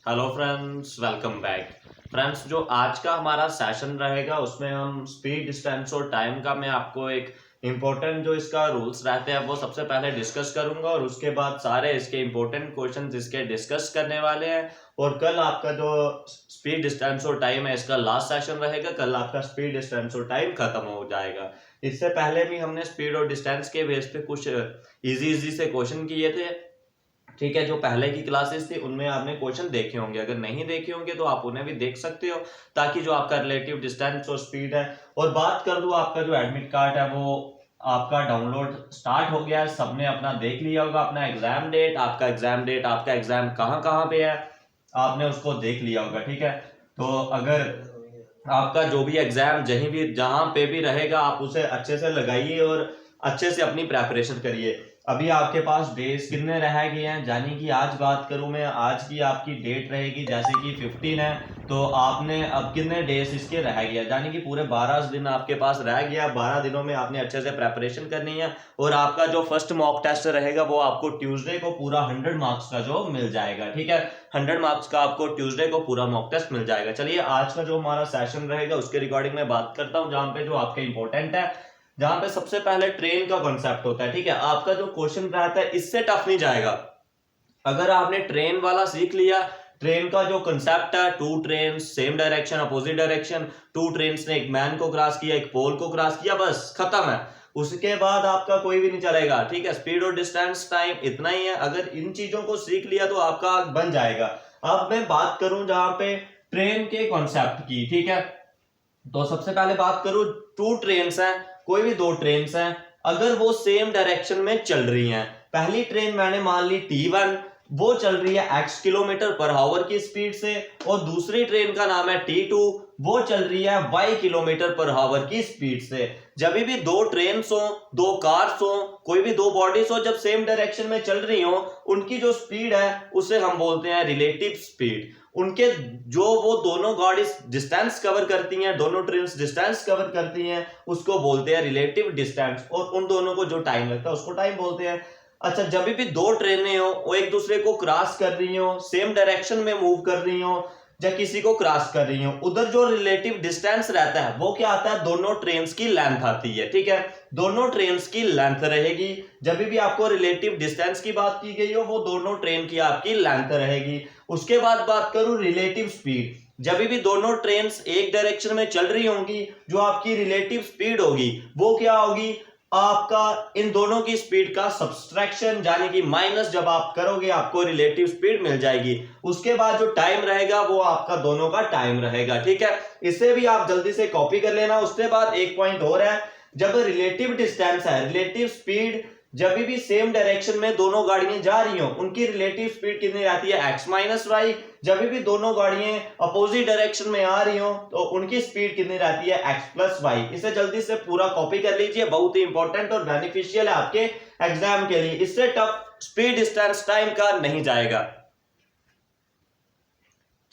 Hello friends, welcome back. Friends, जो आज का हमारा सेशन रहेगा उसमें हम स्पीड, डिस्टेंस और टाइम का मैं आपको एक इम्पोर्टेंट जो इसका रूल्स रहते हैं वो सबसे पहले डिस्कस करूंगा और उसके बाद सारे इसके इम्पोर्टेंट क्वेश्चंस इसके डिस्कस करने वाले हैं। और कल आपका जो स्पीड, डिस्टेंस और टाइम है इसका लास्ट सेशन रहेगा। कल आपका स्पीड, डिस्टेंस और टाइम खत्म हो जाएगा। इससे पहले भी हमने स्पीड और डिस्टेंस के बेस पे कुछ इजी इजी से क्वेश्चन किए थे। ठीक है, जो पहले की क्लासेस थी उनमें आपने क्वेश्चन देखे होंगे, अगर नहीं देखे होंगे तो आप उन्हें भी देख सकते हो, ताकि जो आपका रिलेटिव डिस्टेंस और स्पीड है। और बात कर दूं, आपका जो एडमिट कार्ड है वो आपका डाउनलोड स्टार्ट हो गया है। सबने अपना देख लिया होगा, अपना एग्जाम डेट, आपका एग्जाम कहाँ कहाँ पे है आपने उसको देख लिया होगा। ठीक है, तो अगर आपका जो भी एग्जाम जहां पे भी रहेगा आप उसे अच्छे से लगाइए और अच्छे से अपनी प्रेपरेशन करिए। अभी आपके पास डेज कितने रह गए हैं, यानी कि आज बात करूं मैं, आज की आपकी डेट रहेगी जैसे कि 15 है, तो आपने अब कितने डेज इसके रह गया, यानी कि पूरे 12 दिन आपके पास रह गया। 12 दिनों में आपने अच्छे से प्रेपरेशन करनी है। और आपका जो फर्स्ट मॉक टेस्ट रहेगा वो आपको ट्यूसडे को पूरा 100 मार्क्स का जो मिल जाएगा। ठीक है, 100 मार्क्स का आपको ट्यूसडे को पूरा मॉक टेस्ट मिल जाएगा। चलिए, आज का जो हमारा सेशन रहेगा उसके रिगार्डिंग में बात करता हूं, जहां पे जो आपके इंपॉर्टेंट है, जहां पे सबसे पहले ट्रेन का कॉन्सेप्ट होता है। ठीक है, आपका जो क्वेश्चन रहता है इससे टफ नहीं जाएगा। अगर आपने ट्रेन वाला सीख लिया, ट्रेन का जो कंसेप्ट है, two train same direction opposite direction, two train ने एक मैन को क्रॉस किया, एक पोल को क्रॉस किया, बस खत्म है। उसके बाद आपका कोई भी नहीं चलेगा। ठीक है, स्पीड और डिस्टेंस टाइम इतना ही है। अगर इन चीजों को सीख लिया तो आपका बन जाएगा। अब मैं बात करूं जहां पे ट्रेन के कॉन्सेप्ट की। ठीक है, तो सबसे पहले बात करूं, टू ट्रेन्स हैं, कोई भी दो ट्रेन्स हैं, अगर वो सेम डायरेक्शन में चल रही हैं। पहली ट्रेन मैंने मान ली T1, वो चल रही है x किलोमीटर पर आवर की स्पीड से, और दूसरी ट्रेन का नाम है T2, वो चल रही है y किलोमीटर पर आवर की स्पीड से। जब भी दो ट्रेन हो, दो कार्स हो, कोई भी दो बॉडीज हो, जब सेम डायरेक्शन में चल रही हो, उनकी जो स्पीड है उसे हम बोलते हैं रिलेटिव स्पीड। उनके जो वो दोनों गाड़ी डिस्टेंस कवर करती हैं, दोनों ट्रेन डिस्टेंस कवर करती हैं, उसको बोलते हैं रिलेटिव डिस्टेंस। और उन दोनों को जो टाइम लगता है उसको टाइम बोलते हैं। अच्छा, जब भी दो ट्रेनें हो, वो एक दूसरे को क्रॉस कर रही हो, सेम डायरेक्शन में मूव कर रही हो, या किसी को क्रॉस कर रही हो, उधर जो रिलेटिव डिस्टेंस रहता है वो क्या आता है, दोनों ट्रेन्स की लेंथ आती है। ठीक है, दोनों ट्रेन्स की लेंथ रहेगी। जब भी आपको रिलेटिव डिस्टेंस की बात की गई हो, वो दोनों ट्रेन की आपकी लेंथ रहेगी। उसके बाद बात करूं रिलेटिव स्पीड, जब भी दोनों ट्रेन्स एक डायरेक्शन में चल रही होंगी, जो आपकी रिलेटिव स्पीड होगी वो क्या होगी, आपका इन दोनों की स्पीड का सब्सट्रैक्शन, यानी कि माइनस जब आप करोगे आपको रिलेटिव स्पीड मिल जाएगी। उसके बाद जो टाइम रहेगा वो आपका दोनों का टाइम रहेगा। ठीक है, इसे भी आप जल्दी से कॉपी कर लेना। उसके बाद एक पॉइंट और है, जब रिलेटिव डिस्टेंस है, रिलेटिव स्पीड, जब भी सेम डायरेक्शन में दोनों गाड़ियां जा रही हो, उनकी रिलेटिव स्पीड कितनी रहती है, x माइनस वाई। जब भी दोनों गाड़ियां अपोजिट डायरेक्शन में आ रही हो तो उनकी स्पीड कितनी रहती है, x प्लस वाई। इसे जल्दी से पूरा कॉपी कर लीजिए, बहुत ही इंपॉर्टेंट और बेनिफिशियल है आपके एग्जाम के लिए। इससे टफ स्पीड, डिस्टेंस, टाइम का नहीं जाएगा।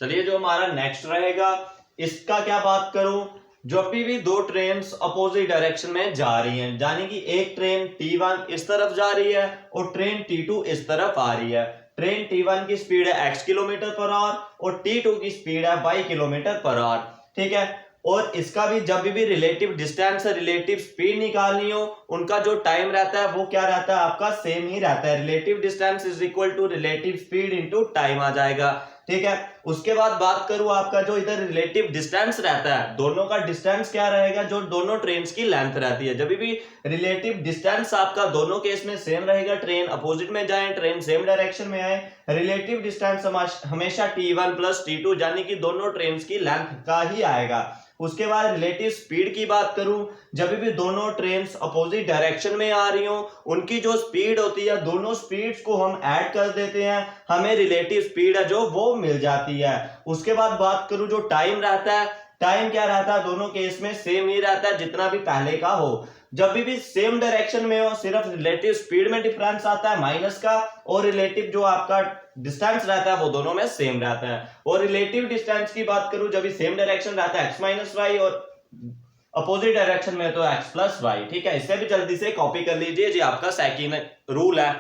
चलिए, जो हमारा नेक्स्ट रहेगा इसका क्या बात करूं, जब भी दो ट्रेन अपोजिट डायरेक्शन में जा रही हैं, यानी कि एक ट्रेन T1 इस तरफ जा रही है और ट्रेन T2 इस तरफ आ रही है। ट्रेन T1 की स्पीड है x किलोमीटर पर आवर और T2 की स्पीड है y किलोमीटर पर आवर। ठीक है, और इसका भी जब भी रिलेटिव डिस्टेंस, रिलेटिव स्पीड निकालनी हो, उनका जो टाइम रहता है वो क्या रहता है, आपका सेम ही रहता है। Relative distance is equal to relative speed into time आ जाएगा। ठीक है, उसके बाद बात करूं, आपका जो इधर रिलेटिव डिस्टेंस रहता है, दोनों का डिस्टेंस क्या रहेगा, जो दोनों ट्रेन की लेंथ रहती है। जब भी रिलेटिव डिस्टेंस आपका दोनों केस में सेम रहेगा, ट्रेन अपोजिट में जाए, ट्रेन सेम डायरेक्शन में आए, रिलेटिव डिस्टेंस हमेशा T1 प्लस T2, यानी कि दोनों ट्रेन की लेंथ का ही आएगा। उसके बाद रिलेटिव स्पीड की बात करूं, जब भी दोनों ट्रेन अपोजिट डायरेक्शन में आ रही हो, उनकी जो स्पीड होती है, दोनों स्पीड्स को हम ऐड कर देते हैं, हमें रिलेटिव स्पीड है जो वो मिल जाती है। उसके बाद बात करूं, जो टाइम रहता है, टाइम क्या रहता है, दोनों केस में सेम ही रहता है, जितना भी पहले का हो। जब भी सेम डायरेक्शन में हो, सिर्फ रिलेटिव स्पीड में डिफरेंस आता है माइनस का, और रिलेटिव जो आपका डिस्टेंस रहता है वो दोनों में सेम रहता है। और रिलेटिव डिस्टेंस की बात करूं, जब भी सेम डायरेक्शन रहता है x माइनस वाई, और अपोजिट डायरेक्शन में तो x प्लस वाई। ठीक है, इसे भी जल्दी से कॉपी कर लीजिए, जी आपका सेकंड रूल है।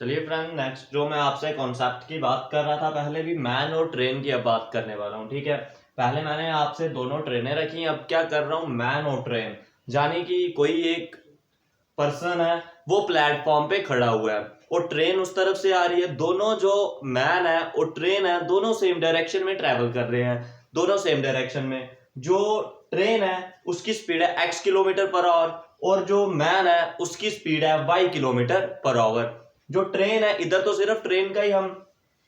चलिए फ्रेंड, नेक्स्ट जो मैं आपसे कॉन्सेप्ट की बात कर रहा था पहले भी, मैन और ट्रेन की अब बात करने वाला हूँ। ठीक है, पहले मैंने आपसे दोनों ट्रेनें रखी, अब क्या कर रहा हूँ, मैन और ट्रेन। यानी कि कोई एक पर्सन है, वो प्लेटफॉर्म पे खड़ा हुआ है और ट्रेन उस तरफ से आ रही है। दोनों जो मैन है और ट्रेन है, दोनों सेम डायरेक्शन में ट्रेवल कर रहे हैं, दोनों सेम डायरेक्शन में। जो ट्रेन है उसकी स्पीड है x किलोमीटर पर आवर और जो मैन है उसकी स्पीड है y किलोमीटर पर आवर। जो ट्रेन है, इधर तो सिर्फ ट्रेन का ही हम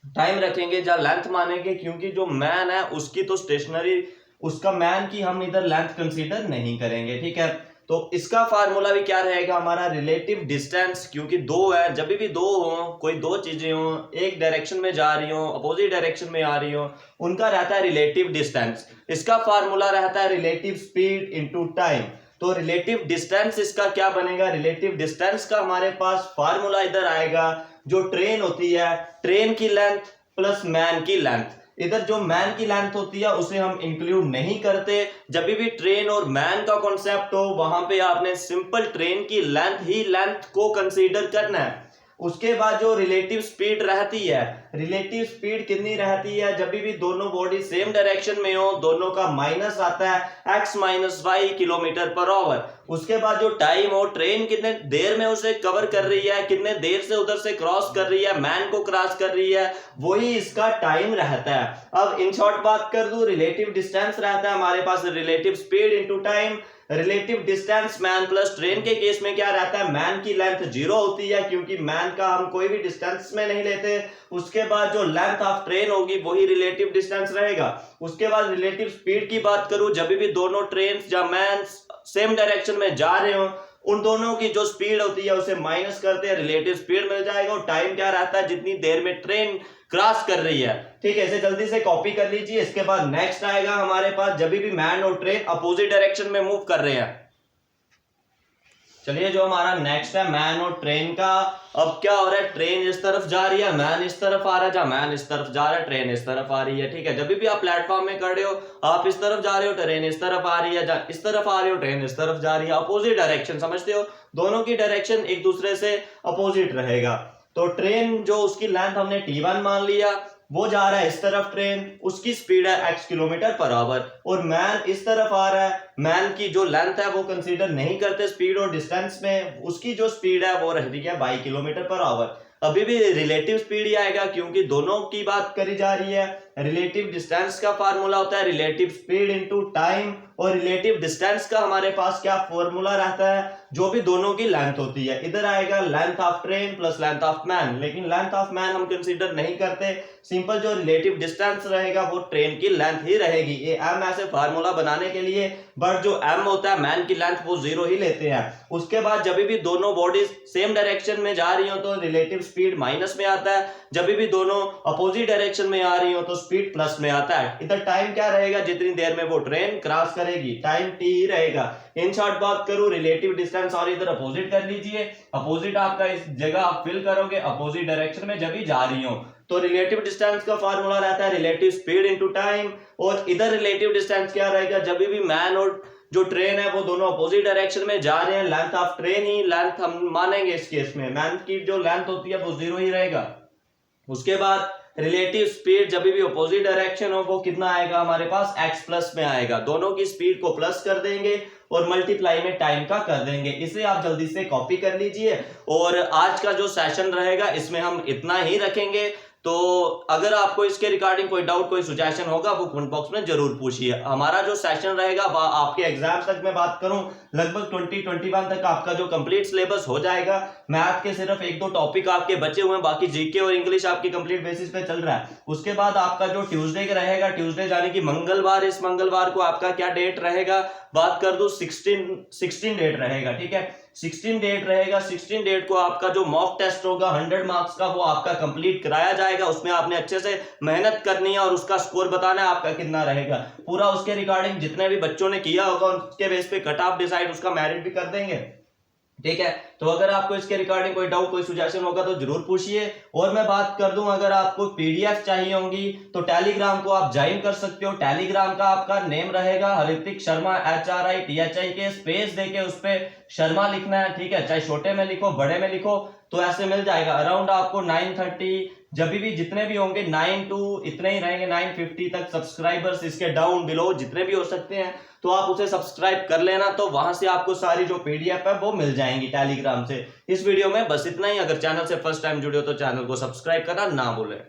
टाइम रखेंगे जहाँ लेंथ मानेंगे, क्योंकि जो मैन है उसकी तो स्टेशनरी, उसका मैन की हम इधर लेंथ कंसीडर नहीं करेंगे। ठीक है, तो इसका फार्मूला भी क्या रहेगा हमारा, रिलेटिव डिस्टेंस। क्योंकि दो है, जब भी दो हो, कोई दो चीजें हो, एक डायरेक्शन में जा रही हो, अपोजिट डायरेक्शन में आ रही हो, उनका रहता है रिलेटिव डिस्टेंस। इसका फार्मूला रहता है रिलेटिव स्पीड इनटू टाइम। तो रिलेटिव डिस्टेंस इसका क्या बनेगा, रिलेटिव डिस्टेंस का हमारे पास फार्मूला इधर आएगा, जो ट्रेन होती है, ट्रेन की लेंथ प्लस मैन की लेंथ। इधर जो मैन की लेंथ होती है उसे हम इंक्लूड नहीं करते। जब भी ट्रेन और मैन का कॉन्सेप्ट हो, वहां पे आपने सिंपल ट्रेन की लेंथ ही लेंथ को कंसीडर करना है। उसके बाद जो रिलेटिव स्पीड रहती है, रिलेटिव स्पीड कितनी रहती है, जब भी दोनों बॉडी सेम डायरेक्शन में हो, दोनों का माइनस आता है x minus y kilometre per hour. उसके बाद जो टाइम हो, ट्रेन कितने देर में उसे कवर कर रही है, कितने देर से उधर से क्रॉस कर रही है, मैन को क्रॉस कर रही है, वही इसका टाइम रहता है। अब इन शॉर्ट बात कर दूं, रिलेटिव डिस्टेंस रहता है हमारे पास relative speed into time. Relative distance man plus train के केस में क्या रहता है, मैन की लेंथ 0 होती है, क्योंकि मैन का हम कोई भी डिस्टेंस में नहीं लेते। उसके बाद जो लेंथ ऑफ ट्रेन होगी वही रिलेटिव डिस्टेंस रहेगा। उसके बाद रिलेटिव स्पीड की बात करूं, जब भी दोनों ट्रेन या मैन सेम डायरेक्शन में जा रहे हो, उन दोनों की जो स्पीड होती है उसे माइनस करते हैं, रिलेटिव स्पीड मिल जाएगा। और टाइम क्या रहता है, जितनी देर में ट्रेन क्रॉस कर रही है। ठीक है, इसे जल्दी से कॉपी कर लीजिए। इसके बाद नेक्स्ट आएगा हमारे पास, जब भी मैन और ट्रेन अपोजिट डायरेक्शन में मूव कर रहे हैं। चलिए, जो हमारा नेक्स्ट है मैन और ट्रेन का। अब क्या हो रहा है, ट्रेन इस तरफ जा रही है, मैन इस तरफ आ रहा है, जहां मैन इस तरफ जा रहा है ट्रेन इस तरफ आ रही है। ठीक है, जब भी आप प्लेटफॉर्म में खड़े हो, आप इस तरफ जा रहे हो, ट्रेन इस तरफ आ रही है, जहां इस तरफ आ रहे हो, ट्रेन इस तरफ जा रही है। अपोजिट डायरेक्शन, समझते हो, दोनों की डायरेक्शन एक दूसरे से अपोजिट रहेगा। तो ट्रेन जो उसकी लेंथ हमने t1 मान लिया, वो जा रहा है इस तरफ, ट्रेन उसकी स्पीड है x किलोमीटर पर आवर। और मैन इस तरफ आ रहा है, मैन की जो लेंथ है वो कंसीडर नहीं करते स्पीड और डिस्टेंस में, उसकी जो स्पीड है वो रह रही है 22 किलोमीटर पर आवर। अभी भी रिलेटिव स्पीड ही आएगा, क्योंकि दोनों की बात करी जा रही है। रिलेटिव डिस्टेंस का फार्मूला होता है रिलेटिव स्पीड इनटू टाइम, और रिलेटिव डिस्टेंस का हमारे पास क्या फॉर्मूला रहता है, जो भी दोनों की लेंथ होती है। इधर आएगा length of train plus length of man, लेकिन लेंथ ऑफ मैन हम कंसीडर नहीं करते। सिंपल जो रिलेटिव डिस्टेंस रहेगा वो ट्रेन की लेंथ ही रहेगी। ये एम ऐसे फार्मूला बनाने के लिए, बट जो एम होता है मैन की लेंथ वो 0 ही लेते हैं। उसके बाद जब भी दोनों बॉडीज सेम डायरेक्शन में जा रही हो तो रिलेटिव स्पीड माइनस में आता है, जब भी दोनों अपोजिट डायरेक्शन में आ रही हो तो स्पीड प्लस में आता है। इधर टाइम क्या रहेगा, जितनी देर में वो ट्रेन क्रॉस करेगी, टाइम t ही रहेगा। इन शॉर्ट बात करूं, रिलेटिव डिस्टेंस, और इधर अपोजिट कर लीजिए। अपोजिट आपका इस जगह आप फिल करोगे अपोजिट डायरेक्शन में जब भी जा रही हो। तो रिलेटिव डिस्टेंस का फार्मूला रहता है रिलेटिव स्पीड इनटू टाइम। और इधर रिलेटिव डिस्टेंस क्या रहेगा, जब भी मैन और जो ट्रेन है वो दोनों अपोजिट डायरेक्शन में जा रहे हैं, length of train he length हम मानेंगे इस केस में, मैन की जो लेंथ होती है वो 0 ही रहेगा। उसके बाद रिलेटिव स्पीड जब भी अपोजिट डायरेक्शन हो वो कितना आएगा हमारे पास, x प्लस में आएगा। दोनों की स्पीड को प्लस कर देंगे और मल्टीप्लाई में टाइम का कर देंगे। इसे आप जल्दी से कॉपी कर लीजिए। और आज का जो सेशन रहेगा इसमें हम इतना ही रखेंगे। तो अगर आपको इसके रिगार्डिंग कोई डाउट, कोई सुजेशन होगा वो कमेंट बॉक्स में जरूर पूछिए। हमारा जो सेशन रहेगा आपके एग्जाम तक मैं बात करूं, लगभग 2021 तक आपका जो कंप्लीट सिलेबस हो जाएगा। मैथ के सिर्फ 1-2 टॉपिक आपके बचे हुए हैं, बाकी जीके और इंग्लिश आपकी कंप्लीट बेसिस पे चल रहा है। उसके बाद आपका जो ट्यूसडे का रहेगा, ट्यूसडे यानी कि मंगलवार, इस मंगलवार को आपका क्या डेट रहेगा, बात कर दूं 16 डेट रहेगा। ठीक है, 16 डेट रहेगा। 16 डेट को आपका जो मॉक टेस्ट होगा 100 मार्क्स का, वो आपका कंप्लीट कराया जाएगा। उसमें आपने अच्छे से मेहनत करनी है और उसका स्कोर बताना है आपका कितना रहेगा पूरा। उसके रिगार्डिंग जितने भी बच्चों ने किया होगा उसके बेस पे कट ऑफ डिसाइड, उसका मेरिट भी कर देंगे। ठीक है। तो अगर आपको इसके रिगार्डिंग कोई डाउट, कोई सुजेशन होगा तो जरूर पूछिए। और मैं बात कर दूं, अगर आपको पीडीएफ चाहिए होंगी तो टेलीग्राम को आप ज्वाइन कर सकते हो। टेलीग्राम का आपका नेम रहेगा हरितिक शर्मा, HRITHIK, स्पेस देके उस पर शर्मा लिखना है, ठीक है। चाहे छोटे में लिखो बड़े में लिखो तो ऐसे मिल जाएगा। अराउंड आपको 930 जब भी जितने भी होंगे 9 टू इतने ही रहेंगे, 950 तक सब्सक्राइबर्स, इसके डाउन बिलो जितने भी हो सकते हैं तो आप उसे सब्सक्राइब कर लेना। तो वहां से आपको सारी जो पीडीएफ है वो मिल जाएंगी टेलीग्राम से। इस वीडियो में बस इतना ही। अगर चैनल से फर्स्ट टाइम जुड़े हो तो चैनल को सब्सक्राइब करना ना भूलें।